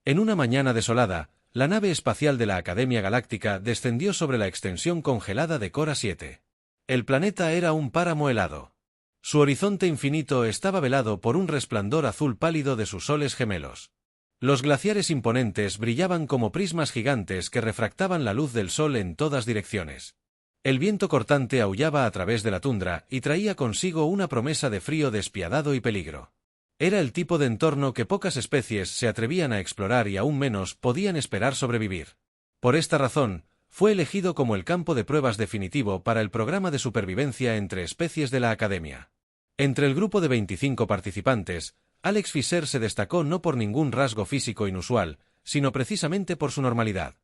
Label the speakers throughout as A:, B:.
A: En una mañana desolada, la nave espacial de la Academia Galáctica descendió sobre la extensión congelada de Cora 7. El planeta era un páramo helado. Su horizonte infinito estaba velado por un resplandor azul pálido de sus soles gemelos. Los glaciares imponentes brillaban como prismas gigantes que refractaban la luz del sol en todas direcciones. El viento cortante aullaba a través de la tundra y traía consigo una promesa de frío despiadado y peligro. Era el tipo de entorno que pocas especies se atrevían a explorar y aún menos podían esperar sobrevivir. Por esta razón, fue elegido como el campo de pruebas definitivo para el programa de supervivencia entre especies de la Academia. Entre el grupo de 25 participantes, Alex Fisher se destacó no por ningún rasgo físico inusual, sino precisamente por su normalidad.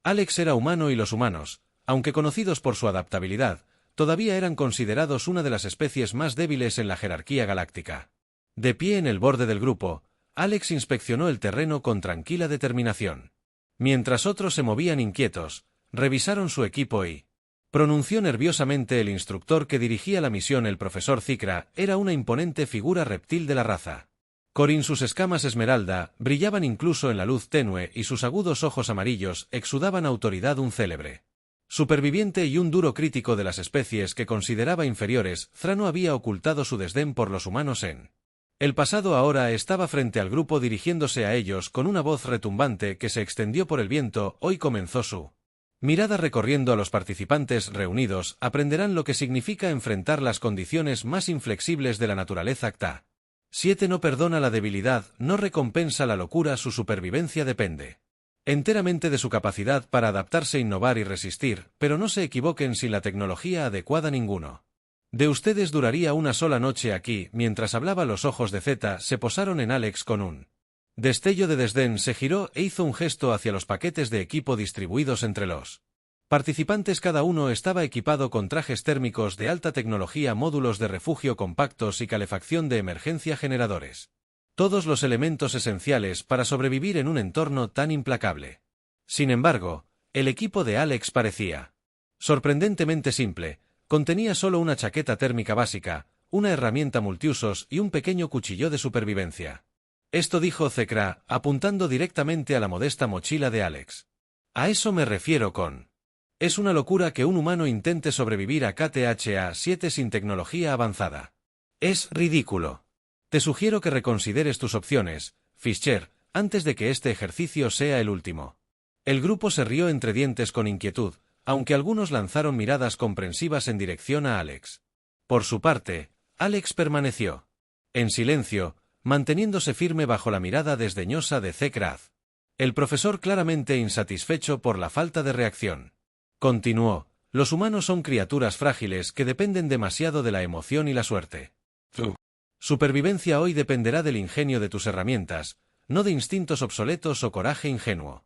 A: Alex era humano y los humanos, aunque conocidos por su adaptabilidad, todavía eran considerados una de las especies más débiles en la jerarquía galáctica. De pie en el borde del grupo, Alex inspeccionó el terreno con tranquila determinación. Mientras otros se movían inquietos, revisaron su equipo y pronunció nerviosamente el instructor que dirigía la misión. El profesor Zikra era una imponente figura reptil de la raza. Corin, sus escamas esmeralda, brillaban incluso en la luz tenue y sus agudos ojos amarillos exudaban autoridad. Un célebre superviviente y un duro crítico de las especies que consideraba inferiores, Thrawn había ocultado su desdén por los humanos en el pasado. Ahora estaba frente al grupo dirigiéndose a ellos con una voz retumbante que se extendió por el viento. Hoy comenzó su mirada recorriendo a los participantes reunidos. Aprenderán lo que significa enfrentar las condiciones más inflexibles de la naturaleza. Acta 7 no perdona la debilidad, no recompensa la locura. Su supervivencia depende enteramente de su capacidad para adaptarse, innovar y resistir, pero no se equivoquen, sin la tecnología adecuada ninguno de ustedes duraría una sola noche aquí. Mientras hablaba, los ojos de Zeta se posaron en Alex con un destello de desdén. Se giró e hizo un gesto hacia los paquetes de equipo distribuidos entre los participantes. Cada uno estaba equipado con trajes térmicos de alta tecnología, módulos de refugio compactos y calefacción de emergencia, generadores. Todos los elementos esenciales para sobrevivir en un entorno tan implacable. Sin embargo, el equipo de Alex parecía sorprendentemente simple. Contenía solo una chaqueta térmica básica, una herramienta multiusos y un pequeño cuchillo de supervivencia. Esto, dijo Zikra, apuntando directamente a la modesta mochila de Alex. A eso me refiero con es una locura que un humano intente sobrevivir a KTHA 7 sin tecnología avanzada. Es ridículo. Te sugiero que reconsideres tus opciones, Fisher, antes de que este ejercicio sea el último. El grupo se rió entre dientes con inquietud, aunque algunos lanzaron miradas comprensivas en dirección a Alex. Por su parte, Alex permaneció en silencio, manteniéndose firme bajo la mirada desdeñosa de Zikra. El profesor, claramente insatisfecho por la falta de reacción, continuó: los humanos son criaturas frágiles que dependen demasiado de la emoción y la suerte. Tu supervivencia hoy dependerá del ingenio de tus herramientas, no de instintos obsoletos o coraje ingenuo.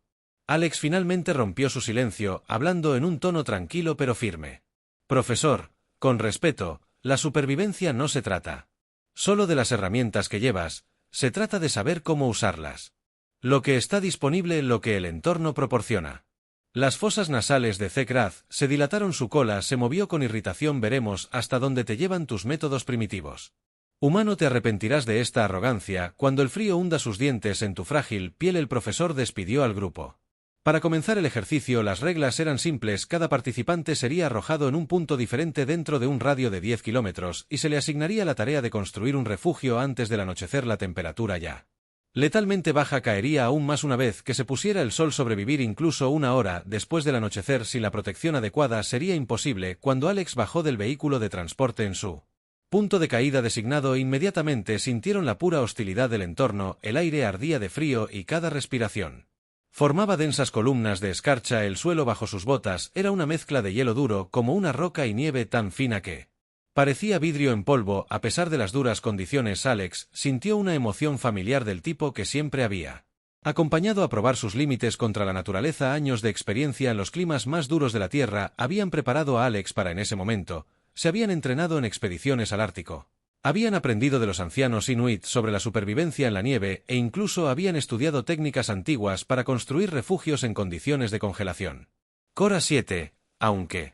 A: Alex finalmente rompió su silencio, hablando en un tono tranquilo pero firme. Profesor, con respeto, la supervivencia no se trata solo de las herramientas que llevas, se trata de saber cómo usarlas. Lo que está disponible, lo que el entorno proporciona. Las fosas nasales de Zikra se dilataron, su cola se movió con irritación. Veremos hasta dónde te llevan tus métodos primitivos. Humano, te arrepentirás de esta arrogancia cuando el frío hunda sus dientes en tu frágil piel. El profesor despidió al grupo. Para comenzar el ejercicio, las reglas eran simples. Cada participante sería arrojado en un punto diferente dentro de un radio de 10 kilómetros y se le asignaría la tarea de construir un refugio antes del anochecer. La temperatura ya letalmente baja caería aún más una vez que se pusiera el sol. Sobrevivir incluso una hora después del anochecer sin la protección adecuada sería imposible. Cuando Alex bajó del vehículo de transporte en su punto de caída designado, inmediatamente sintieron la pura hostilidad del entorno. El aire ardía de frío y cada respiración formaba densas columnas de escarcha. El suelo bajo sus botas era una mezcla de hielo duro como una roca y nieve tan fina que parecía vidrio en polvo. A pesar de las duras condiciones, Alex sintió una emoción familiar del tipo que siempre había acompañado a probar sus límites contra la naturaleza. Años de experiencia en los climas más duros de la Tierra habían preparado a Alex para en ese momento. Se habían entrenado en expediciones al Ártico. Habían aprendido de los ancianos inuit sobre la supervivencia en la nieve e incluso habían estudiado técnicas antiguas para construir refugios en condiciones de congelación. Cora 7, aunque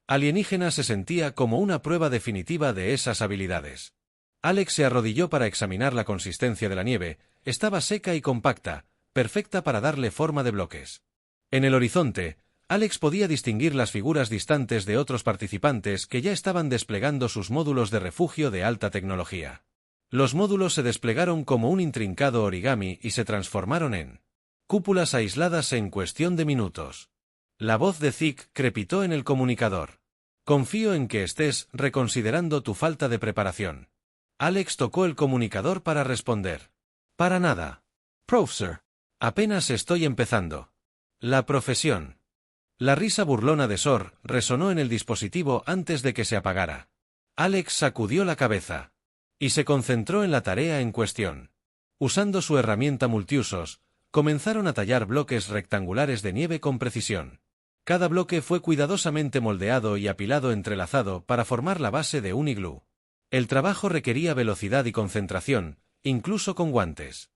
A: alienígena, se sentía como una prueba definitiva de esas habilidades. Alex se arrodilló para examinar la consistencia de la nieve. Estaba seca y compacta, perfecta para darle forma de bloques. En el horizonte, Alex podía distinguir las figuras distantes de otros participantes que ya estaban desplegando sus módulos de refugio de alta tecnología. Los módulos se desplegaron como un intrincado origami y se transformaron en cúpulas aisladas en cuestión de minutos. La voz de Zeke crepitó en el comunicador. Confío en que estés reconsiderando tu falta de preparación. Alex tocó el comunicador para responder. Para nada. Professor. Apenas estoy empezando. La profesión. La risa burlona de Sor resonó en el dispositivo antes de que se apagara. Alex sacudió la cabeza y se concentró en la tarea en cuestión. Usando su herramienta multiusos, comenzaron a tallar bloques rectangulares de nieve con precisión. Cada bloque fue cuidadosamente moldeado y apilado entrelazado para formar la base de un iglú. El trabajo requería velocidad y concentración, incluso con guantes.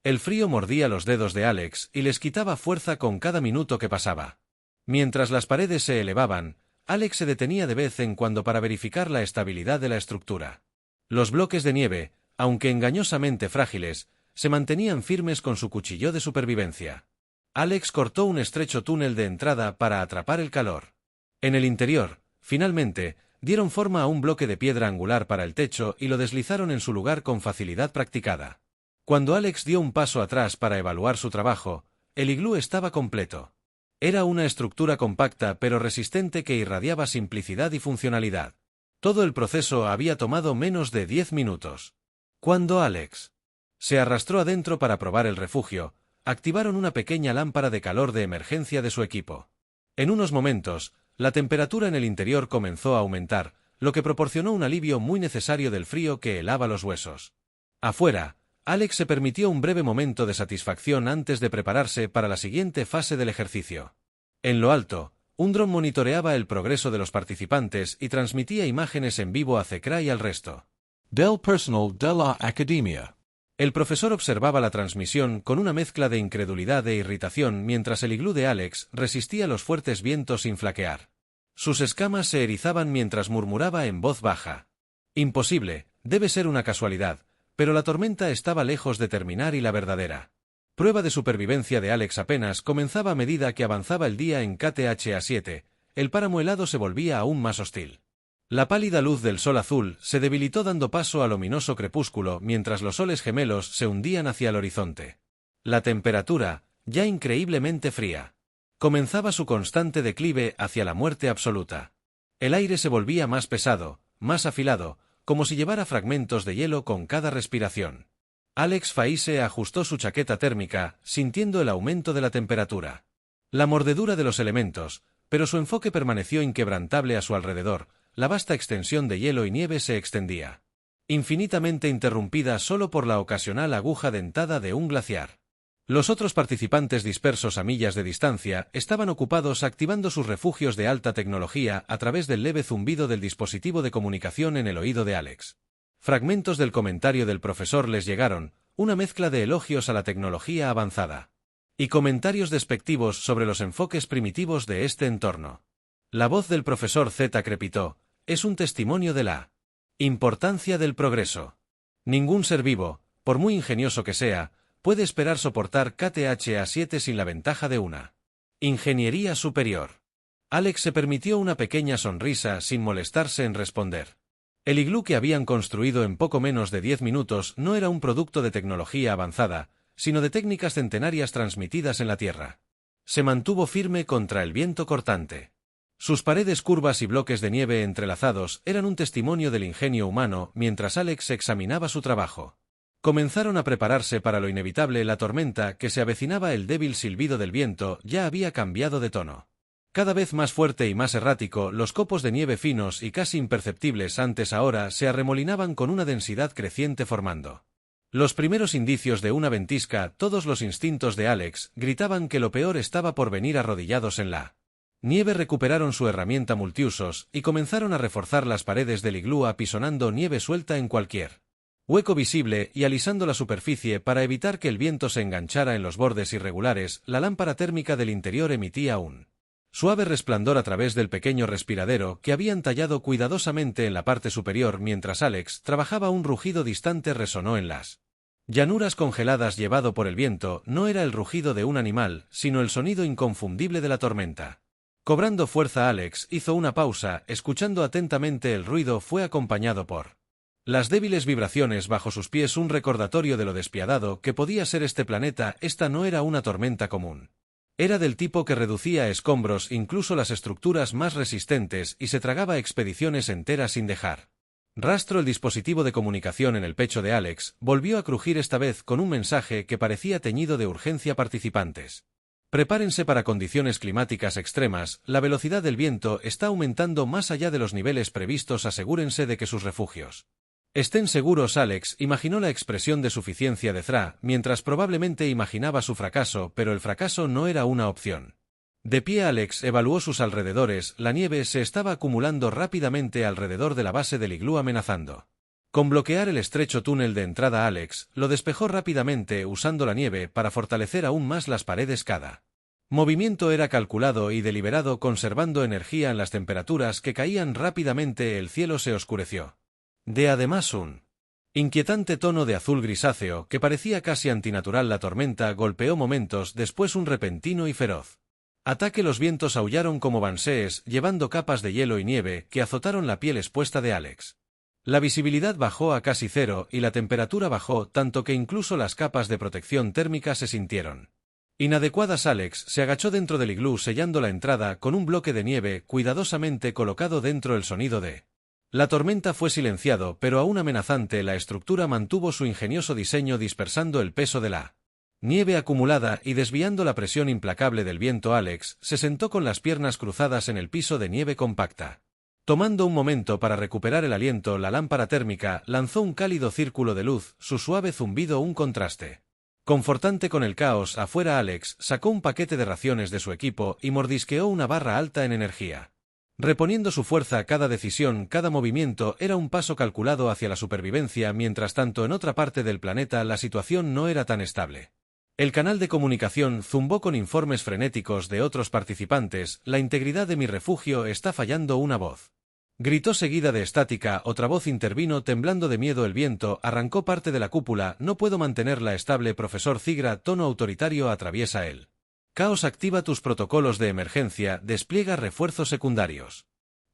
A: El frío mordía los dedos de Alex y les quitaba fuerza con cada minuto que pasaba. Mientras las paredes se elevaban, Alex se detenía de vez en cuando para verificar la estabilidad de la estructura. Los bloques de nieve, aunque engañosamente frágiles, se mantenían firmes con su cuchillo de supervivencia. Alex cortó un estrecho túnel de entrada para atrapar el calor. En el interior, finalmente, dieron forma a un bloque de piedra angular para el techo y lo deslizaron en su lugar con facilidad practicada. Cuando Alex dio un paso atrás para evaluar su trabajo, el iglú estaba completo. Era una estructura compacta pero resistente que irradiaba simplicidad y funcionalidad. Todo el proceso había tomado menos de 10 minutos. Cuando Alex se arrastró adentro para probar el refugio, activaron una pequeña lámpara de calor de emergencia de su equipo. En unos momentos, la temperatura en el interior comenzó a aumentar, lo que proporcionó un alivio muy necesario del frío que helaba los huesos. Afuera, Alex se permitió un breve momento de satisfacción antes de prepararse para la siguiente fase del ejercicio. En lo alto, un dron monitoreaba el progreso de los participantes y transmitía imágenes en vivo a Zekra y al resto
B: del personal de la academia.
A: El profesor observaba la transmisión con una mezcla de incredulidad e irritación mientras el iglú de Alex resistía los fuertes vientos sin flaquear. Sus escamas se erizaban mientras murmuraba en voz baja. Imposible, debe ser una casualidad, pero la tormenta estaba lejos de terminar y la verdadera prueba de supervivencia de Alex apenas comenzaba a medida que avanzaba el día en KTHA-7, el páramo helado se volvía aún más hostil. La pálida luz del sol azul se debilitó dando paso al ominoso crepúsculo mientras los soles gemelos se hundían hacia el horizonte. La temperatura, ya increíblemente fría, comenzaba su constante declive hacia la muerte absoluta. El aire se volvía más pesado, más afilado, como si llevara fragmentos de hielo con cada respiración. Alex Faise ajustó su chaqueta térmica, sintiendo el aumento de la temperatura. La mordedura de los elementos, pero su enfoque permaneció inquebrantable a su alrededor. La vasta extensión de hielo y nieve se extendía, infinitamente interrumpida solo por la ocasional aguja dentada de un glaciar. Los otros participantes dispersos a millas de distancia estaban ocupados activando sus refugios de alta tecnología a través del leve zumbido del dispositivo de comunicación en el oído de Alex. Fragmentos del comentario del profesor les llegaron, una mezcla de elogios a la tecnología avanzada y comentarios despectivos sobre los enfoques primitivos de este entorno. La voz del profesor Z crepitó. Es un testimonio de la importancia del progreso. Ningún ser vivo, por muy ingenioso que sea, puede esperar soportar KTHA-7 sin la ventaja de una ingeniería superior. Alex se permitió una pequeña sonrisa sin molestarse en responder. El iglú que habían construido en poco menos de 10 minutos no era un producto de tecnología avanzada, sino de técnicas centenarias transmitidas en la Tierra. Se mantuvo firme contra el viento cortante. Sus paredes curvas y bloques de nieve entrelazados eran un testimonio del ingenio humano mientras Alex examinaba su trabajo. Comenzaron a prepararse para lo inevitable. La tormenta que se avecinaba, el débil silbido del viento ya había cambiado de tono. Cada vez más fuerte y más errático, los copos de nieve finos y casi imperceptibles antes ahora se arremolinaban con una densidad creciente formando los primeros indicios de una ventisca. Todos los instintos de Alex gritaban que lo peor estaba por venir. Arrodillados en la nieve recuperaron su herramienta multiusos y comenzaron a reforzar las paredes del iglú apisonando nieve suelta en cualquier hueco visible y alisando la superficie para evitar que el viento se enganchara en los bordes irregulares. La lámpara térmica del interior emitía un suave resplandor a través del pequeño respiradero que habían tallado cuidadosamente en la parte superior. Mientras Alex trabajaba, un rugido distante resonó en las Llanuras congeladas llevado por el viento no era el rugido de un animal, sino el sonido inconfundible de la tormenta. Cobrando fuerza, Alex hizo una pausa, escuchando atentamente el ruido. Fue acompañado por las débiles vibraciones bajo sus pies, un recordatorio de lo despiadado que podía ser este planeta. Esta no era una tormenta común. Era del tipo que reducía a escombros incluso las estructuras más resistentes y se tragaba expediciones enteras sin dejar rastro. El dispositivo de comunicación en el pecho de Alex volvió a crujir, esta vez con un mensaje que parecía teñido de urgencia. Participantes, prepárense para condiciones climáticas extremas, la velocidad del viento está aumentando más allá de los niveles previstos, asegúrense de que sus refugios estén seguros. Alex imaginó la expresión de suficiencia de Thra, mientras probablemente imaginaba su fracaso, pero el fracaso no era una opción. De pie, Alex evaluó sus alrededores. La nieve se estaba acumulando rápidamente alrededor de la base del iglú, amenazando con bloquear el estrecho túnel de entrada. Alex lo despejó rápidamente usando la nieve para fortalecer aún más las paredes. Cada movimiento era calculado y deliberado, conservando energía en las temperaturas que caían rápidamente. El cielo se oscureció. Además, un inquietante tono de azul grisáceo que parecía casi antinatural. La tormenta golpeó momentos después, un repentino y feroz ataque. Los vientos aullaron como bansees, llevando capas de hielo y nieve que azotaron la piel expuesta de Alex. La visibilidad bajó a casi cero y la temperatura bajó tanto que incluso las capas de protección térmica se sintieron inadecuadas. Alex se agachó dentro del iglú, sellando la entrada con un bloque de nieve cuidadosamente colocado dentro. El sonido de la tormenta fue silenciado, pero aún amenazante. La estructura mantuvo su ingenioso diseño, dispersando el peso de la nieve acumulada y desviando la presión implacable del viento. Alex se sentó con las piernas cruzadas en el piso de nieve compacta. Tomando un momento para recuperar el aliento, la lámpara térmica lanzó un cálido círculo de luz, su suave zumbido un contraste confortante con el caos afuera. Alex sacó un paquete de raciones de su equipo y mordisqueó una barra alta en energía. Reponiendo su fuerza, cada decisión, cada movimiento era un paso calculado hacia la supervivencia. Mientras tanto, en otra parte del planeta la situación no era tan estable. El canal de comunicación zumbó con informes frenéticos de otros participantes. La integridad de mi refugio está fallando. Una voz gritó, seguida de estática. Otra voz intervino, temblando de miedo. El viento arrancó parte de la cúpula. No puedo mantenerla estable. Profesor Zigra, tono autoritario atraviesa el caos. Activa tus protocolos de emergencia. Despliega refuerzos secundarios.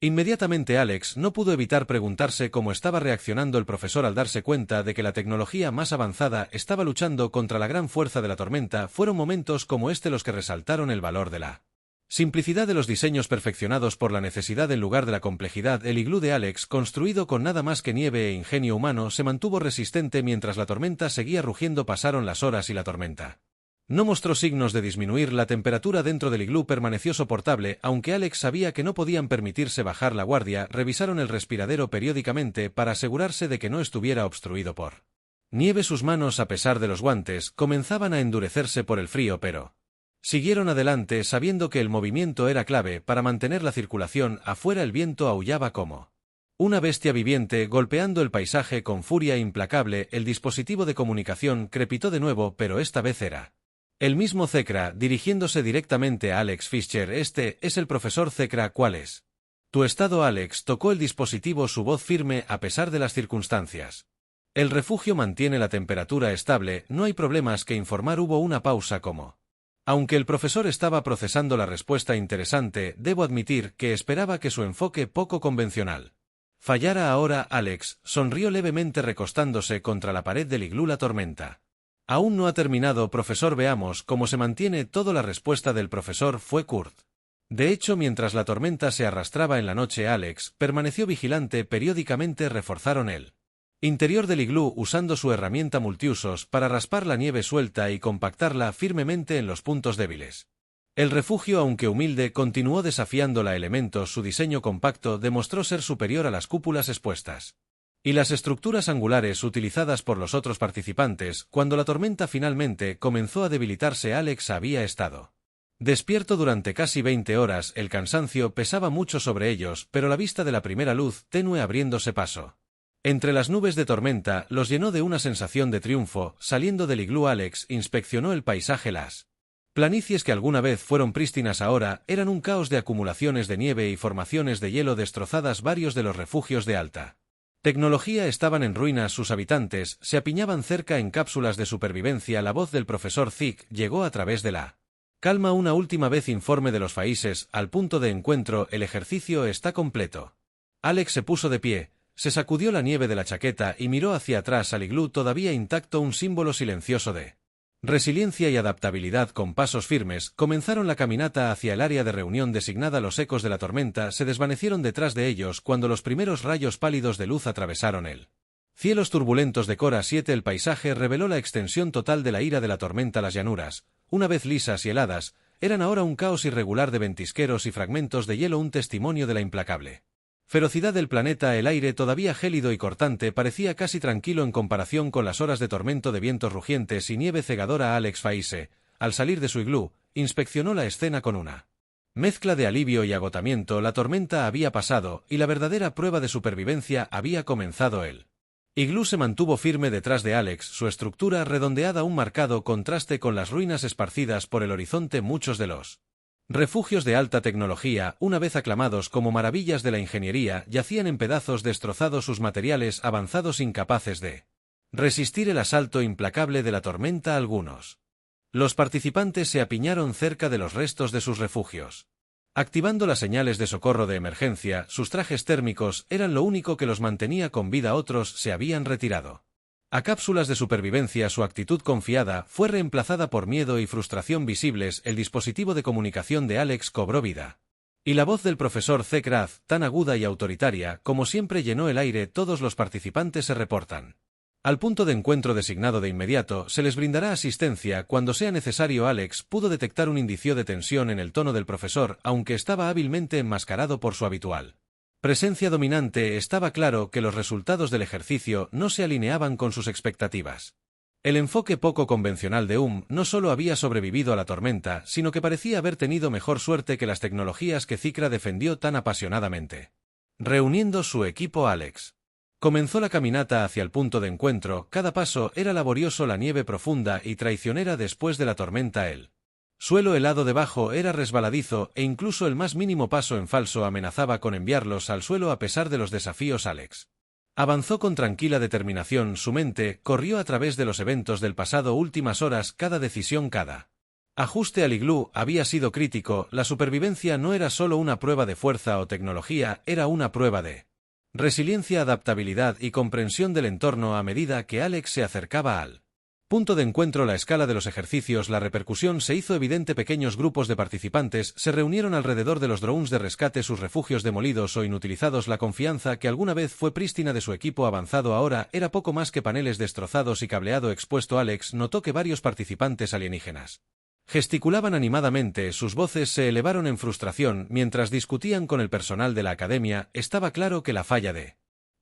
A: Inmediatamente Alex no pudo evitar preguntarse cómo estaba reaccionando el profesor al darse cuenta de que la tecnología más avanzada estaba luchando contra la gran fuerza de la tormenta. Fueron momentos como este los que resaltaron el valor de la simplicidad de los diseños perfeccionados por la necesidad en lugar de la complejidad. El iglú de Alex, construido con nada más que nieve e ingenio humano, se mantuvo resistente mientras la tormenta seguía rugiendo. Pasaron las horas y la tormenta no mostró signos de disminuir. La temperatura dentro del iglú permaneció soportable, aunque Alex sabía que no podían permitirse bajar la guardia. Revisaron el respiradero periódicamente para asegurarse de que no estuviera obstruido por nieve. Sus manos, a pesar de los guantes, comenzaban a endurecerse por el frío, pero siguieron adelante sabiendo que el movimiento era clave para mantener la circulación. Afuera el viento aullaba como una bestia viviente, golpeando el paisaje con furia implacable. El dispositivo de comunicación crepitó de nuevo, pero esta vez era el mismo Zekra, dirigiéndose directamente a Alex Fischer. Este es el profesor Zekra. ¿Cuál es tu estado? Alex tocó el dispositivo, su voz firme a pesar de las circunstancias. El refugio mantiene la temperatura estable, no hay problemas que informar. Hubo una pausa como aunque el profesor estaba procesando la respuesta interesante, debo admitir que esperaba que su enfoque poco convencional fallara. Ahora Alex sonrió levemente recostándose contra la pared del iglú. La tormenta aún no ha terminado, profesor. Veamos cómo se mantiene todo. La respuesta del profesor fue Kurt. De hecho, mientras la tormenta se arrastraba en la noche, Alex permaneció vigilante. Periódicamente reforzaron el interior del iglú usando su herramienta multiusos para raspar la nieve suelta y compactarla firmemente en los puntos débiles. El refugio, aunque humilde, continuó desafiando la elementos. Su diseño compacto demostró ser superior a las cúpulas expuestas y las estructuras angulares utilizadas por los otros participantes. Cuando la tormenta finalmente comenzó a debilitarse, Alex había estado despierto durante casi 20 horas. El cansancio pesaba mucho sobre ellos, pero la vista de la primera luz tenue abriéndose paso entre las nubes de tormenta los llenó de una sensación de triunfo. Saliendo del iglú, Alex inspeccionó el paisaje. Las planicies que alguna vez fueron prístinas ahora eran un caos de acumulaciones de nieve y formaciones de hielo destrozadas. Varios de los refugios de alta Tecnología estaban en ruinas sus habitantes, se apiñaban cerca en cápsulas de supervivencia. La voz del profesor Zick llegó a través de la calma una última vez. Informe de los países, al punto de encuentro, el ejercicio está completo. Alex se puso de pie, se sacudió la nieve de la chaqueta y miró hacia atrás al iglú todavía intacto, un símbolo silencioso de resiliencia y adaptabilidad. Con pasos firmes, comenzaron la caminata hacia el área de reunión designada. Los ecos de la tormenta se desvanecieron detrás de ellos cuando los primeros rayos pálidos de luz atravesaron el cielos turbulentos de Cora 7. El paisaje reveló la extensión total de la ira de la tormenta. Las llanuras, una vez lisas y heladas, eran ahora un caos irregular de ventisqueros y fragmentos de hielo, un testimonio de la implacable ferocidad del planeta. El aire, todavía gélido y cortante, parecía casi tranquilo en comparación con las horas de tormento de vientos rugientes y nieve cegadora. Alex Faise, al salir de su iglú, inspeccionó la escena con una mezcla de alivio y agotamiento. La tormenta había pasado, y la verdadera prueba de supervivencia había comenzado. El iglú se mantuvo firme detrás de Alex, su estructura redondeada, un marcado contraste con las ruinas esparcidas por el horizonte. Muchos de los refugios de alta tecnología, una vez aclamados como maravillas de la ingeniería, yacían en pedazos destrozados, sus materiales avanzados incapaces de resistir el asalto implacable de la tormenta. Algunos los participantes se apiñaron cerca de los restos de sus refugios, activando las señales de socorro de emergencia. Sus trajes térmicos eran lo único que los mantenía con vida. Otros se habían retirado a cápsulas de supervivencia. Su actitud confiada fue reemplazada por miedo y frustración visibles. El dispositivo de comunicación de Alex cobró vida, y la voz del profesor Zick, tan aguda y autoritaria como siempre, llenó el aire. Todos los participantes se reportan al punto de encuentro designado de inmediato. Se les brindará asistencia cuando sea necesario. Alex pudo detectar un indicio de tensión en el tono del profesor, aunque estaba hábilmente enmascarado por su habitual presencia dominante. Estaba claro que los resultados del ejercicio no se alineaban con sus expectativas. El enfoque poco convencional de no solo había sobrevivido a la tormenta, sino que parecía haber tenido mejor suerte que las tecnologías que Zikra defendió tan apasionadamente. Reuniendo su equipo, Alex comenzó la caminata hacia el punto de encuentro. Cada paso era laborioso, la nieve profunda y traicionera después de la tormenta. El suelo helado debajo era resbaladizo, e incluso el más mínimo paso en falso amenazaba con enviarlos al suelo. A pesar de los desafíos, Alex avanzó con tranquila determinación. Su mente corrió a través de los eventos del pasado, últimas horas. Cada decisión, cada ajuste al iglú había sido crítico. La supervivencia no era solo una prueba de fuerza o tecnología, era una prueba de resiliencia, adaptabilidad y comprensión del entorno. A medida que Alex se acercaba al punto de encuentro, la escala de los ejercicios, la repercusión se hizo evidente. Pequeños grupos de participantes se reunieron alrededor de los drones de rescate, sus refugios demolidos o inutilizados. La confianza que alguna vez fue prístina de su equipo avanzado ahora era poco más que paneles destrozados y cableado expuesto. Alex notó que varios participantes alienígenas gesticulaban animadamente, sus voces se elevaron en frustración mientras discutían con el personal de la academia. Estaba claro que la falla de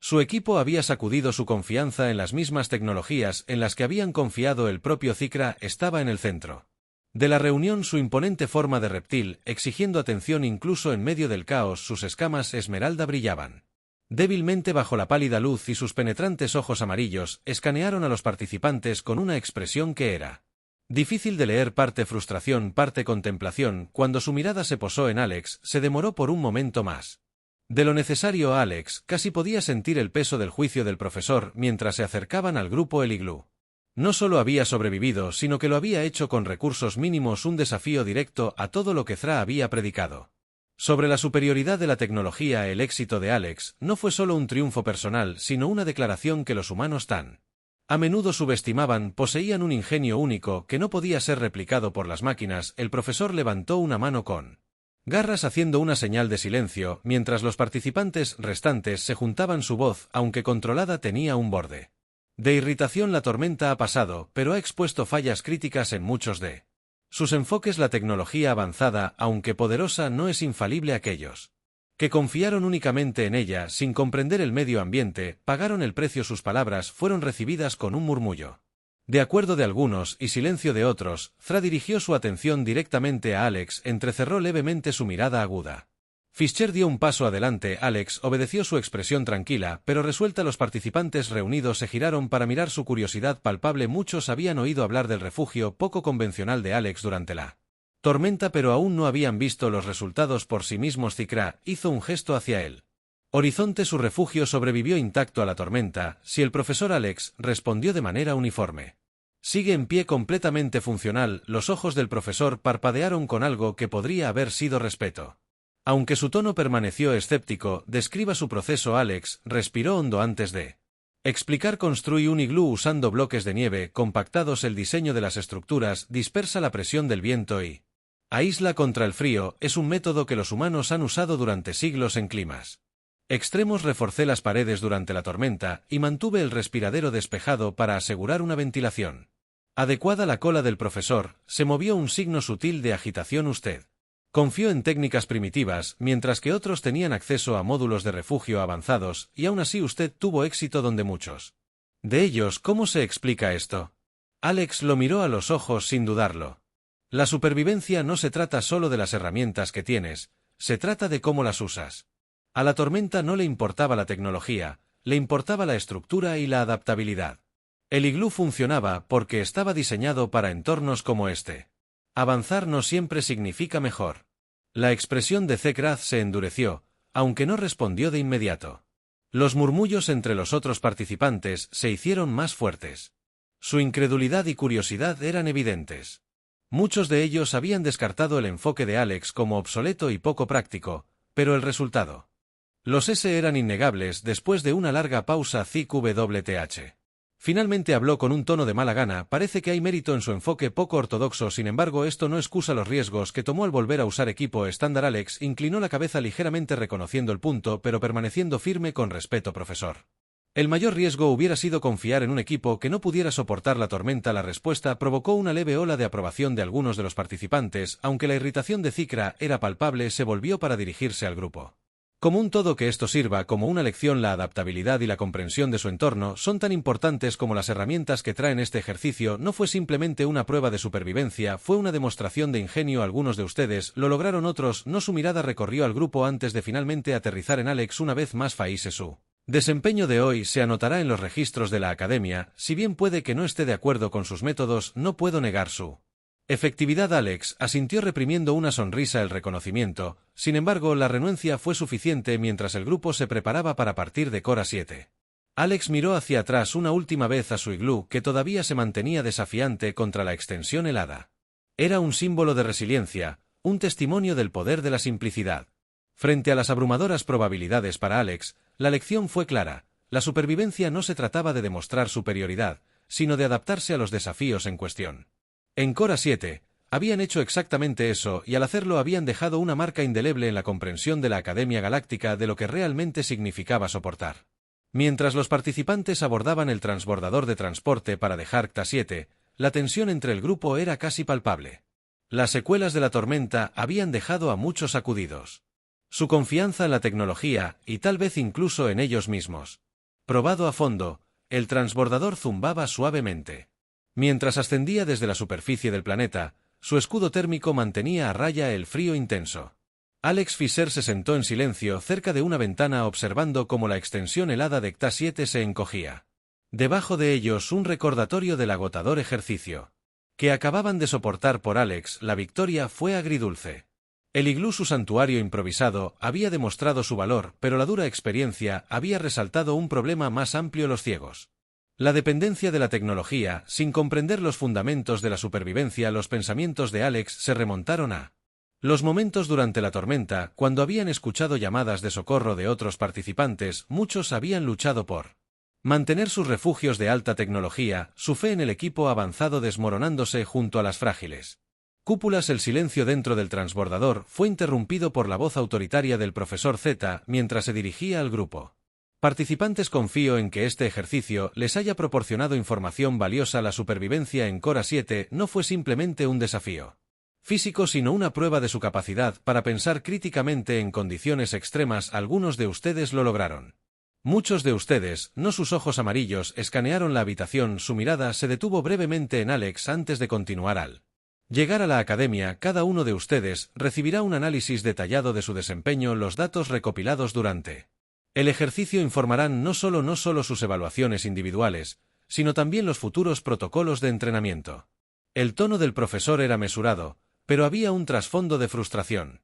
A: su equipo había sacudido su confianza en las mismas tecnologías en las que habían confiado. El propio Zikra estaba en el centro de la reunión, su imponente forma de reptil, exigiendo atención incluso en medio del caos. Sus escamas esmeralda brillaban débilmente bajo la pálida luz y sus penetrantes ojos amarillos escanearon a los participantes con una expresión que era difícil de leer, parte frustración, parte contemplación. Cuando su mirada se posó en Alex, se demoró por un momento más de lo necesario. Alex casi podía sentir el peso del juicio del profesor mientras se acercaban al grupo. El iglú no solo había sobrevivido, sino que lo había hecho con recursos mínimos, un desafío directo a todo lo que Thra había predicado sobre la superioridad de la tecnología. El éxito de Alex no fue solo un triunfo personal, sino una declaración que los humanos tan a menudo subestimaban. Poseían un ingenio único que no podía ser replicado por las máquinas. El profesor levantó una mano con garras haciendo una señal de silencio, mientras los participantes restantes se juntaban. Su voz, aunque controlada, tenía un borde de irritación. La tormenta ha pasado, pero ha expuesto fallas críticas en muchos de sus enfoques. La tecnología avanzada, aunque poderosa, no es infalible. Aquellos que confiaron únicamente en ella, sin comprender el medio ambiente, pagaron el precio. Sus palabras fueron recibidas con un murmullo de acuerdo de algunos y silencio de otros. Thra dirigió su atención directamente a Alex, entrecerró levemente su mirada aguda. Fischer dio un paso adelante. Alex obedeció, su expresión tranquila, pero resuelta. Los participantes reunidos se giraron para mirar su curiosidad palpable. Muchos habían oído hablar del refugio poco convencional de Alex durante la tormenta, pero aún no habían visto los resultados por sí mismos. Zikra hizo un gesto hacia él. Horizonte, su refugio, sobrevivió intacto a la tormenta, si el profesor Alex respondió de manera uniforme. Sigue en pie, completamente funcional. Los ojos del profesor parpadearon con algo que podría haber sido respeto. Aunque su tono permaneció escéptico, describa su proceso. Alex respiró hondo antes de explicar. Construí un iglú usando bloques de nieve compactados. El diseño de las estructuras dispersa la presión del viento y aísla contra el frío. Es un método que los humanos han usado durante siglos en climas extremos. Reforcé las paredes durante la tormenta y mantuve el respiradero despejado para asegurar una ventilación adecuada. La cola del profesor se movió, un signo sutil de agitación. Usted confió en técnicas primitivas, mientras que otros tenían acceso a módulos de refugio avanzados, y aún así usted tuvo éxito donde muchos de ellos. ¿Cómo se explica esto? Alex lo miró a los ojos sin dudarlo. La supervivencia no se trata solo de las herramientas que tienes, se trata de cómo las usas. A la tormenta no le importaba la tecnología, le importaba la estructura y la adaptabilidad. El iglú funcionaba porque estaba diseñado para entornos como este. Avanzar no siempre significa mejor. La expresión de Zekraz se endureció, aunque no respondió de inmediato. Los murmullos entre los otros participantes se hicieron más fuertes. Su incredulidad y curiosidad eran evidentes. Muchos de ellos habían descartado el enfoque de Alex como obsoleto y poco práctico, pero el resultado. Los S eran innegables. Después de una larga pausa, ZQWTH finalmente habló con un tono de mala gana. Parece que hay mérito en su enfoque poco ortodoxo, sin embargo esto no excusa los riesgos que tomó al volver a usar equipo estándar. Alex inclinó la cabeza ligeramente reconociendo el punto, pero permaneciendo firme. Con respeto, profesor. El mayor riesgo hubiera sido confiar en un equipo que no pudiera soportar la tormenta. La respuesta provocó una leve ola de aprobación de algunos de los participantes, aunque la irritación de Zikra era palpable. Se volvió para dirigirse al grupo. Como un todo, que esto sirva como una lección. La adaptabilidad y la comprensión de su entorno son tan importantes como las herramientas que traen este ejercicio. No fue simplemente una prueba de supervivencia, fue una demostración de ingenio. Algunos de ustedes lo lograron, otros no. Su mirada recorrió al grupo antes de finalmente aterrizar en Alex. Una vez más, Faise, su desempeño de hoy se anotará en los registros de la academia. Si bien puede que no esté de acuerdo con sus métodos, no puedo negar su efectividad. Alex asintió reprimiendo una sonrisa. El reconocimiento, sin embargo, la renuencia fue suficiente mientras el grupo se preparaba para partir de Cora 7. Alex miró hacia atrás una última vez a su iglú, que todavía se mantenía desafiante contra la extensión helada. Era un símbolo de resiliencia, un testimonio del poder de la simplicidad. Frente a las abrumadoras probabilidades para Alex, la lección fue clara. La supervivencia no se trataba de demostrar superioridad, sino de adaptarse a los desafíos en cuestión. En Cora 7, habían hecho exactamente eso, y al hacerlo habían dejado una marca indeleble en la comprensión de la Academia Galáctica de lo que realmente significaba soportar. Mientras los participantes abordaban el transbordador de transporte para dejar Kta 7, la tensión entre el grupo era casi palpable. Las secuelas de la tormenta habían dejado a muchos sacudidos. Su confianza en la tecnología, y tal vez incluso en ellos mismos. Probado a fondo, el transbordador zumbaba suavemente. Mientras ascendía desde la superficie del planeta, su escudo térmico mantenía a raya el frío intenso. Alex Fisher se sentó en silencio cerca de una ventana observando cómo la extensión helada de Kta 7 se encogía. Debajo de ellos un recordatorio del agotador ejercicio que acababan de soportar. Por Alex, la victoria fue agridulce. El iglú, su santuario improvisado, había demostrado su valor, pero la dura experiencia había resaltado un problema más amplio: los ciegos. La dependencia de la tecnología, sin comprender los fundamentos de la supervivencia. Los pensamientos de Alex se remontaron a los momentos durante la tormenta, cuando habían escuchado llamadas de socorro de otros participantes. Muchos habían luchado por mantener sus refugios de alta tecnología, su fe en el equipo avanzado desmoronándose junto a las frágiles cúpulas. El silencio dentro del transbordador fue interrumpido por la voz autoritaria del profesor Z mientras se dirigía al grupo. Participantes, confío en que este ejercicio les haya proporcionado información valiosa. La supervivencia en Cora 7 no fue simplemente un desafío físico, sino una prueba de su capacidad para pensar críticamente en condiciones extremas. Algunos de ustedes lo lograron. Muchos de ustedes, no. Sus ojos amarillos escanearon la habitación. Su mirada se detuvo brevemente en Alex antes de continuar. Al llegar a la academia, cada uno de ustedes recibirá un análisis detallado de su desempeño. Los datos recopilados durante el ejercicio informarán no solo sus evaluaciones individuales, sino también los futuros protocolos de entrenamiento. El tono del profesor era mesurado, pero había un trasfondo de frustración.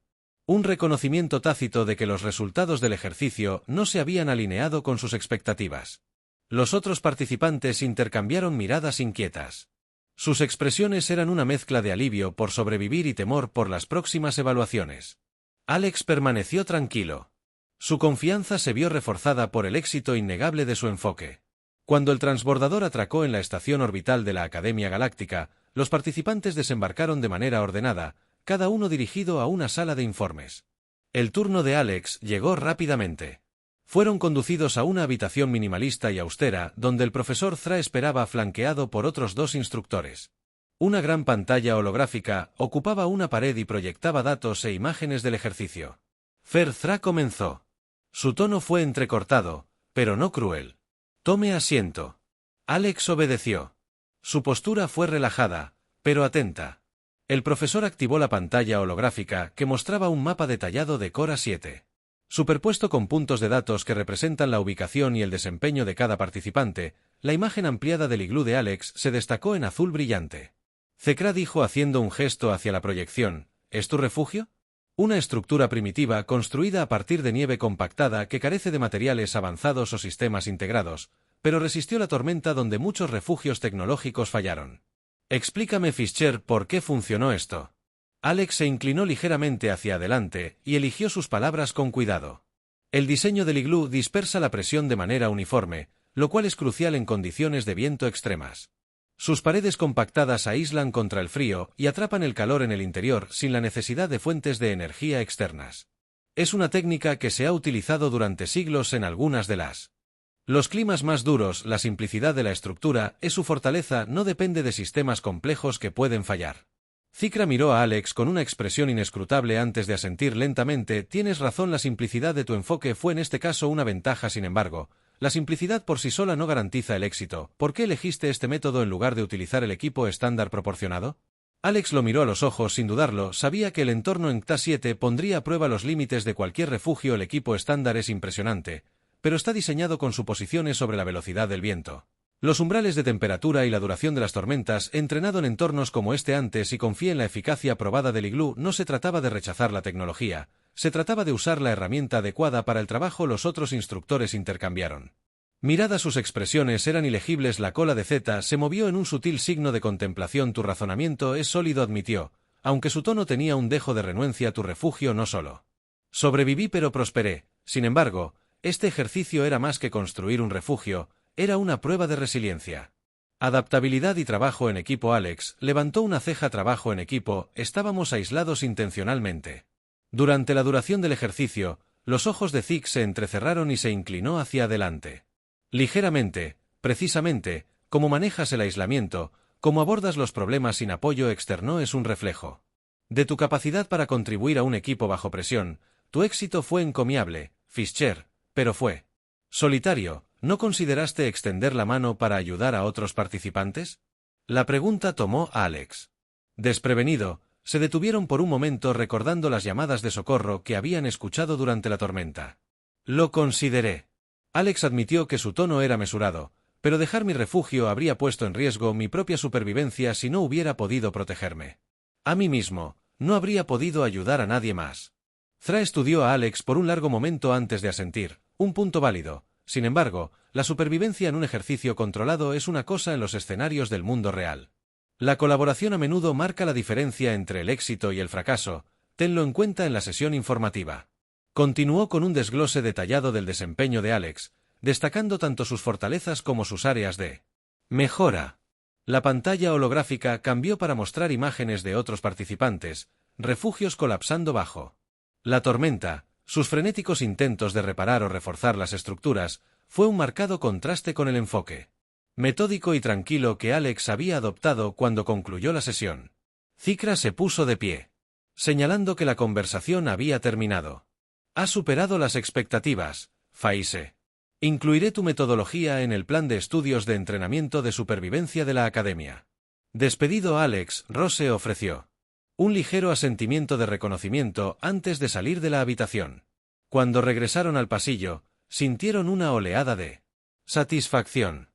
A: Un reconocimiento tácito de que los resultados del ejercicio no se habían alineado con sus expectativas. Los otros participantes intercambiaron miradas inquietas. Sus expresiones eran una mezcla de alivio por sobrevivir y temor por las próximas evaluaciones. Alex permaneció tranquilo. Su confianza se vio reforzada por el éxito innegable de su enfoque. Cuando el transbordador atracó en la estación orbital de la Academia Galáctica, los participantes desembarcaron de manera ordenada, cada uno dirigido a una sala de informes. El turno de Alex llegó rápidamente. Fueron conducidos a una habitación minimalista y austera, donde el profesor Thra esperaba flanqueado por otros 2 instructores. Una gran pantalla holográfica ocupaba una pared y proyectaba datos e imágenes del ejercicio. Thra comenzó. Su tono fue entrecortado, pero no cruel. «Tome asiento». Alex obedeció. Su postura fue relajada, pero atenta. El profesor activó la pantalla holográfica que mostraba un mapa detallado de Cora 7. Superpuesto con puntos de datos que representan la ubicación y el desempeño de cada participante, la imagen ampliada del iglú de Alex se destacó en azul brillante. Thra dijo haciendo un gesto hacia la proyección, «¿Es tu refugio?» Una estructura primitiva construida a partir de nieve compactada que carece de materiales avanzados o sistemas integrados, pero resistió la tormenta donde muchos refugios tecnológicos fallaron. «Explícame, Fischer, ¿por qué funcionó esto?» Alex se inclinó ligeramente hacia adelante y eligió sus palabras con cuidado. El diseño del iglú dispersa la presión de manera uniforme, lo cual es crucial en condiciones de viento extremas. Sus paredes compactadas aíslan contra el frío y atrapan el calor en el interior sin la necesidad de fuentes de energía externas. Es una técnica que se ha utilizado durante siglos en algunas de los climas más duros. La simplicidad de la estructura es su fortaleza, no depende de sistemas complejos que pueden fallar. Thra miró a Alex con una expresión inescrutable antes de asentir lentamente. «Tienes razón, la simplicidad de tu enfoque fue en este caso una ventaja. Sin embargo, la simplicidad por sí sola no garantiza el éxito. ¿Por qué elegiste este método en lugar de utilizar el equipo estándar proporcionado?» Alex lo miró a los ojos sin dudarlo. Sabía que el entorno en CTA 7 pondría a prueba los límites de cualquier refugio. El equipo estándar es impresionante, pero está diseñado con suposiciones sobre la velocidad del viento, los umbrales de temperatura y la duración de las tormentas. He entrenado en entornos como este antes y confié en la eficacia probada del iglú. No se trataba de rechazar la tecnología, se trataba de usar la herramienta adecuada para el trabajo. Los otros instructores intercambiaron miradas. Sus expresiones eran ilegibles. La cola de Z se movió en un sutil signo de contemplación. «Tu razonamiento es sólido», admitió, aunque su tono tenía un dejo de renuencia. «Tu refugio no solo sobreviví, pero prosperé. Sin embargo, este ejercicio era más que construir un refugio, era una prueba de resiliencia, adaptabilidad y trabajo en equipo». Alex levantó una ceja. «Trabajo en equipo, estábamos aislados intencionalmente». Durante la duración del ejercicio, los ojos de Thra se entrecerraron y se inclinó hacia adelante. «Ligeramente, precisamente, cómo manejas el aislamiento, cómo abordas los problemas sin apoyo externo es un reflejo de tu capacidad para contribuir a un equipo bajo presión. Tu éxito fue encomiable, Fischer, pero fue solitario. ¿No consideraste extender la mano para ayudar a otros participantes?» La pregunta tomó a Alex desprevenido. Se detuvieron por un momento recordando las llamadas de socorro que habían escuchado durante la tormenta. «Lo consideré». Alex admitió que su tono era mesurado, pero dejar mi refugio habría puesto en riesgo mi propia supervivencia si no hubiera podido protegerme a mí mismo. No habría podido ayudar a nadie más. Thra estudió a Alex por un largo momento antes de asentir. Un punto válido. Sin embargo, la supervivencia en un ejercicio controlado es una cosa en los escenarios del mundo real. La colaboración a menudo marca la diferencia entre el éxito y el fracaso. Tenlo en cuenta en la sesión informativa. Continuó con un desglose detallado del desempeño de Alex, destacando tanto sus fortalezas como sus áreas de mejora. La pantalla holográfica cambió para mostrar imágenes de otros participantes, refugios colapsando bajo la tormenta. Sus frenéticos intentos de reparar o reforzar las estructuras fue un marcado contraste con el enfoque metódico y tranquilo que Alex había adoptado cuando concluyó la sesión. Thra se puso de pie, señalando que la conversación había terminado. «Has superado las expectativas, Faise. Incluiré tu metodología en el plan de estudios de entrenamiento de supervivencia de la Academia». Despedido Alex, Rose ofreció un ligero asentimiento de reconocimiento antes de salir de la habitación. Cuando regresaron al pasillo, sintieron una oleada de satisfacción.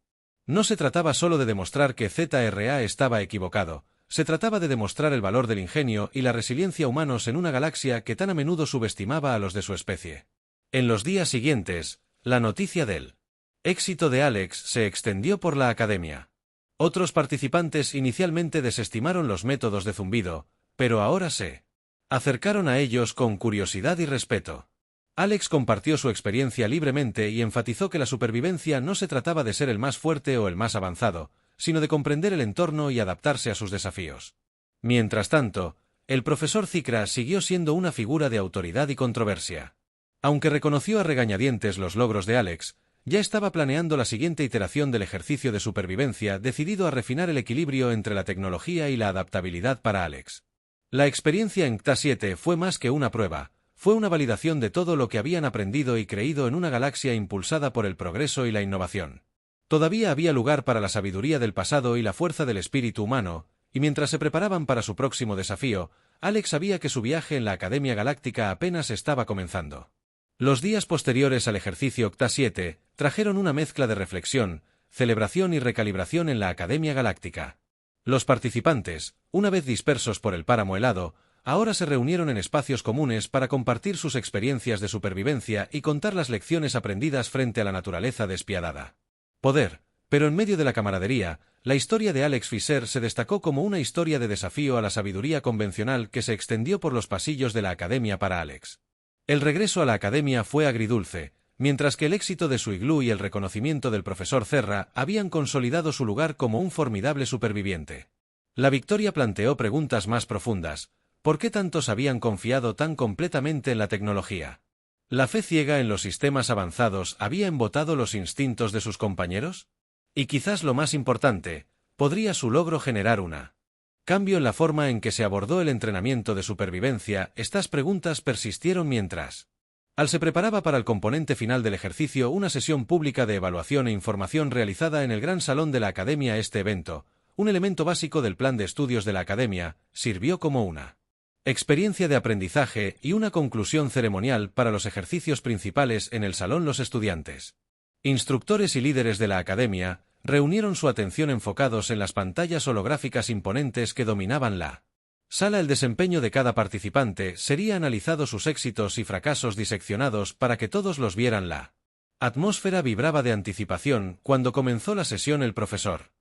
A: No se trataba solo de demostrar que ZRA estaba equivocado, Se trataba de demostrar el valor del ingenio y la resiliencia humanos en una galaxia que tan a menudo subestimaba a los de su especie. En los días siguientes, la noticia del éxito de Alex se extendió por la academia. Otros participantes inicialmente desestimaron los métodos de zumbido, pero ahora se acercaron a ellos con curiosidad y respeto. Alex compartió su experiencia libremente y enfatizó que la supervivencia no se trataba de ser el más fuerte o el más avanzado, sino de comprender el entorno y adaptarse a sus desafíos. Mientras tanto, el profesor Zikra siguió siendo una figura de autoridad y controversia. Aunque reconoció a regañadientes los logros de Alex, ya estaba planeando la siguiente iteración del ejercicio de supervivencia, decidido a refinar el equilibrio entre la tecnología y la adaptabilidad para Alex. La experiencia en CTA 7 fue más que una prueba, fue una validación de todo lo que habían aprendido y creído en una galaxia impulsada por el progreso y la innovación. Todavía había lugar para la sabiduría del pasado y la fuerza del espíritu humano, y mientras se preparaban para su próximo desafío, Alex sabía que su viaje en la Academia Galáctica apenas estaba comenzando. Los días posteriores al ejercicio CTA 7 trajeron una mezcla de reflexión, celebración y recalibración en la Academia Galáctica. Los participantes, una vez dispersos por el páramo helado, ahora se reunieron en espacios comunes para compartir sus experiencias de supervivencia y contar las lecciones aprendidas frente a la naturaleza despiadada. Poder, pero en medio de la camaradería, la historia de Alex Fisher se destacó como una historia de desafío a la sabiduría convencional que se extendió por los pasillos de la Academia para Alex. El regreso a la Academia fue agridulce, mientras que el éxito de su iglú y el reconocimiento del profesor Zerra habían consolidado su lugar como un formidable superviviente. La victoria planteó preguntas más profundas. ¿Por qué tantos habían confiado tan completamente en la tecnología? ¿La fe ciega en los sistemas avanzados había embotado los instintos de sus compañeros? Y quizás lo más importante, ¿podría su logro generar una cambio en la forma en que se abordó el entrenamiento de supervivencia? Estas preguntas persistieron mientras Al se preparaba para el componente final del ejercicio, una sesión pública de evaluación e información realizada en el gran salón de la Academia. Este evento, un elemento básico del plan de estudios de la Academia, sirvió como una experiencia de aprendizaje y una conclusión ceremonial para los ejercicios principales. En el salón, los estudiantes, instructores y líderes de la Academia reunieron su atención enfocados en las pantallas holográficas imponentes que dominaban la sala. El desempeño de cada participante sería analizado, sus éxitos y fracasos diseccionados para que todos los vieran. La atmósfera vibraba de anticipación cuando comenzó la sesión. El profesor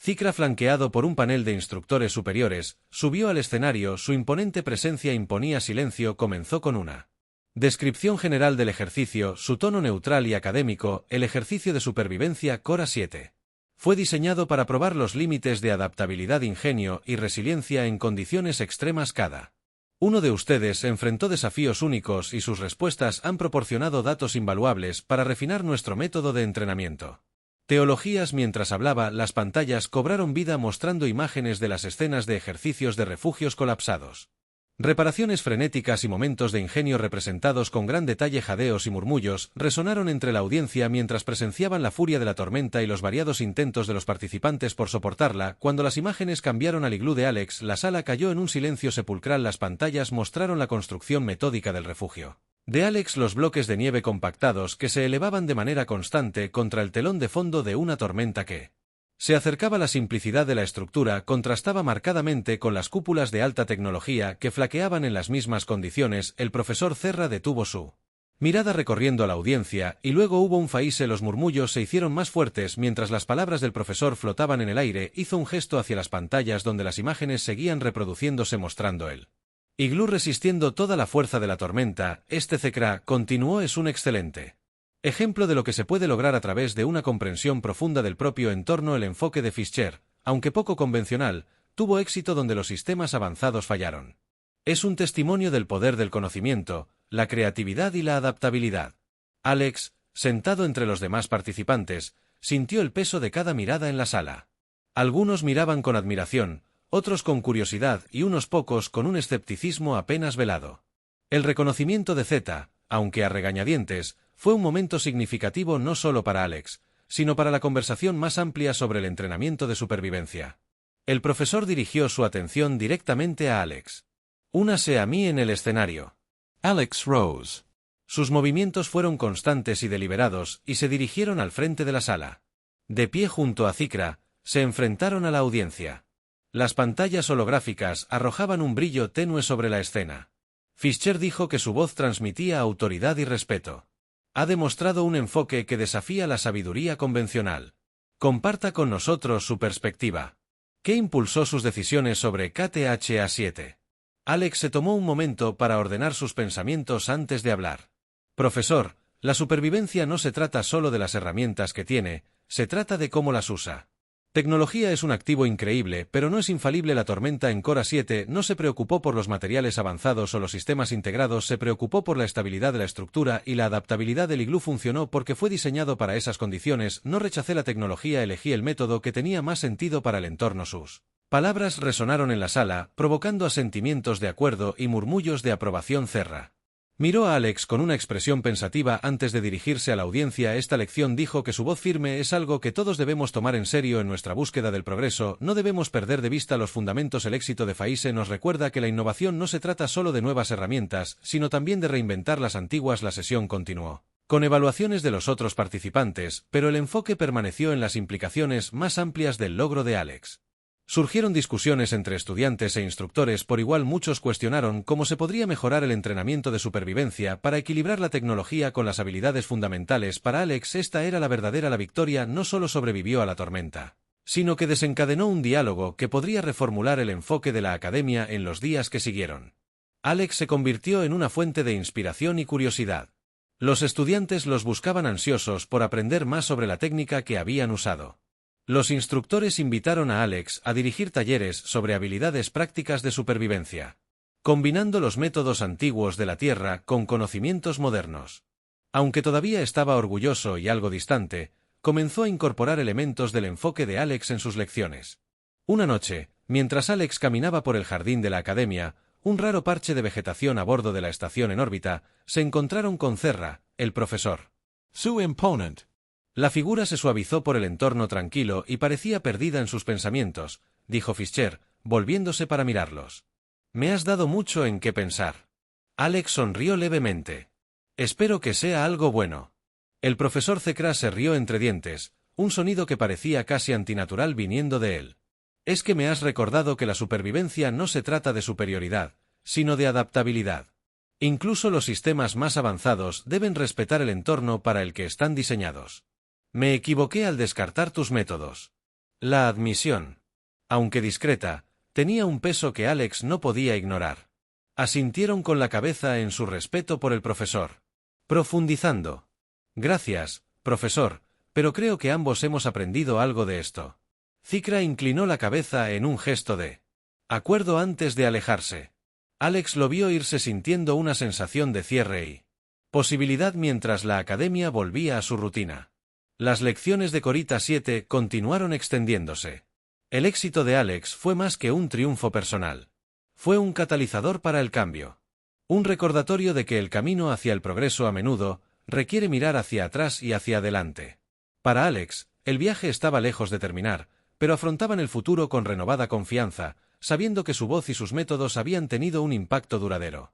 A: Zikra, flanqueado por un panel de instructores superiores, subió al escenario. Su imponente presencia imponía silencio. Comenzó con una descripción general del ejercicio, su tono neutral y académico. El ejercicio de supervivencia CORA 7 fue diseñado para probar los límites de adaptabilidad, ingenio y resiliencia en condiciones extremas. Cada uno de ustedes enfrentó desafíos únicos y sus respuestas han proporcionado datos invaluables para refinar nuestro método de entrenamiento. Teologías. Mientras hablaba, las pantallas cobraron vida mostrando imágenes de las escenas de ejercicios de refugios colapsados, reparaciones frenéticas y momentos de ingenio representados con gran detalle. Jadeos y murmullos resonaron entre la audiencia mientras presenciaban la furia de la tormenta y los variados intentos de los participantes por soportarla. Cuando las imágenes cambiaron al iglú de Alex, la sala cayó en un silencio sepulcral. Las pantallas mostraron la construcción metódica del refugio de Alex, los bloques de nieve compactados que se elevaban de manera constante contra el telón de fondo de una tormenta que se acercaba. La simplicidad de la estructura contrastaba marcadamente con las cúpulas de alta tecnología que flaqueaban en las mismas condiciones. El profesor Zerra detuvo su mirada recorriendo a la audiencia y luego hubo un faíse. Los murmullos se hicieron más fuertes mientras las palabras del profesor flotaban en el aire. Hizo un gesto hacia las pantallas donde las imágenes seguían reproduciéndose mostrando el iglú resistiendo toda la fuerza de la tormenta. Este Zikra, continuó, es un excelente ejemplo de lo que se puede lograr a través de una comprensión profunda del propio entorno. El enfoque de Fisher, aunque poco convencional, tuvo éxito donde los sistemas avanzados fallaron. Es un testimonio del poder del conocimiento, la creatividad y la adaptabilidad. Alex, sentado entre los demás participantes, sintió el peso de cada mirada en la sala. Algunos miraban con admiración, otros con curiosidad y unos pocos con un escepticismo apenas velado. El reconocimiento de Z, aunque a regañadientes, fue un momento significativo no solo para Alex, sino para la conversación más amplia sobre el entrenamiento de supervivencia. El profesor dirigió su atención directamente a Alex. Únase a mí en el escenario.
B: Alex rose.
A: Sus movimientos fueron constantes y deliberados y se dirigieron al frente de la sala. De pie junto a Zikra, se enfrentaron a la audiencia. Las pantallas holográficas arrojaban un brillo tenue sobre la escena. Fischer dijo que su voz transmitía autoridad y respeto. Ha demostrado un enfoque que desafía la sabiduría convencional. Comparta con nosotros su perspectiva. ¿Qué impulsó sus decisiones sobre KTHA7? Alex se tomó un momento para ordenar sus pensamientos antes de hablar. Profesor, la supervivencia no se trata solo de las herramientas que tiene, se trata de cómo las usa. Tecnología es un activo increíble, pero no es infalible. La tormenta en Cora 7 no se preocupó por los materiales avanzados o los sistemas integrados, se preocupó por la estabilidad de la estructura y la adaptabilidad del iglú funcionó porque fue diseñado para esas condiciones. No rechacé la tecnología, elegí el método que tenía más sentido para el entorno. Sus palabras resonaron en la sala, provocando asentimientos de acuerdo y murmullos de aprobación. Cerra miró a Alex con una expresión pensativa antes de dirigirse a la audiencia. Esta lección, dijo, que su voz firme, es algo que todos debemos tomar en serio en nuestra búsqueda del progreso. No debemos perder de vista los fundamentos. El éxito de FAISE nos recuerda que la innovación no se trata solo de nuevas herramientas, sino también de reinventar las antiguas. La sesión continuó con evaluaciones de los otros participantes, pero el enfoque permaneció en las implicaciones más amplias del logro de Alex. Surgieron discusiones entre estudiantes e instructores por igual. Muchos cuestionaron cómo se podría mejorar el entrenamiento de supervivencia para equilibrar la tecnología con las habilidades fundamentales. Para Alex esta era la verdadera. La victoria no solo sobrevivió a la tormenta, sino que desencadenó un diálogo que podría reformular el enfoque de la academia en los días que siguieron. Alex se convirtió en una fuente de inspiración y curiosidad. Los estudiantes los buscaban ansiosos por aprender más sobre la técnica que habían usado. Los instructores invitaron a Alex a dirigir talleres sobre habilidades prácticas de supervivencia, combinando los métodos antiguos de la Tierra con conocimientos modernos. Aunque todavía estaba orgulloso y algo distante, comenzó a incorporar elementos del enfoque de Alex en sus lecciones. Una noche, mientras Alex caminaba por el jardín de la academia, un raro parche de vegetación a bordo de la estación en órbita, se encontraron con Cerra, el profesor.
B: Su imponent.
A: La figura se suavizó por el entorno tranquilo y parecía perdida en sus pensamientos, dijo Fischer, volviéndose para mirarlos. Me has dado mucho en qué pensar. Alex sonrió levemente. Espero que sea algo bueno. El profesor Cecra se rió entre dientes, un sonido que parecía casi antinatural viniendo de él. Es que me has recordado que la supervivencia no se trata de superioridad, sino de adaptabilidad. Incluso los sistemas más avanzados deben respetar el entorno para el que están diseñados. Me equivoqué al descartar tus métodos. La admisión, aunque discreta, tenía un peso que Alex no podía ignorar. Asintieron con la cabeza en su respeto por el profesor. Profundizando. Gracias, profesor, pero creo que ambos hemos aprendido algo de esto. Cicra inclinó la cabeza en un gesto de acuerdo antes de alejarse. Alex lo vio irse sintiendo una sensación de cierre y posibilidad mientras la academia volvía a su rutina. Las lecciones de Corita 7 continuaron extendiéndose. El éxito de Alex fue más que un triunfo personal. Fue un catalizador para el cambio. Un recordatorio de que el camino hacia el progreso a menudo requiere mirar hacia atrás y hacia adelante. Para Alex, el viaje estaba lejos de terminar, pero afrontaban el futuro con renovada confianza, sabiendo que su voz y sus métodos habían tenido un impacto duradero.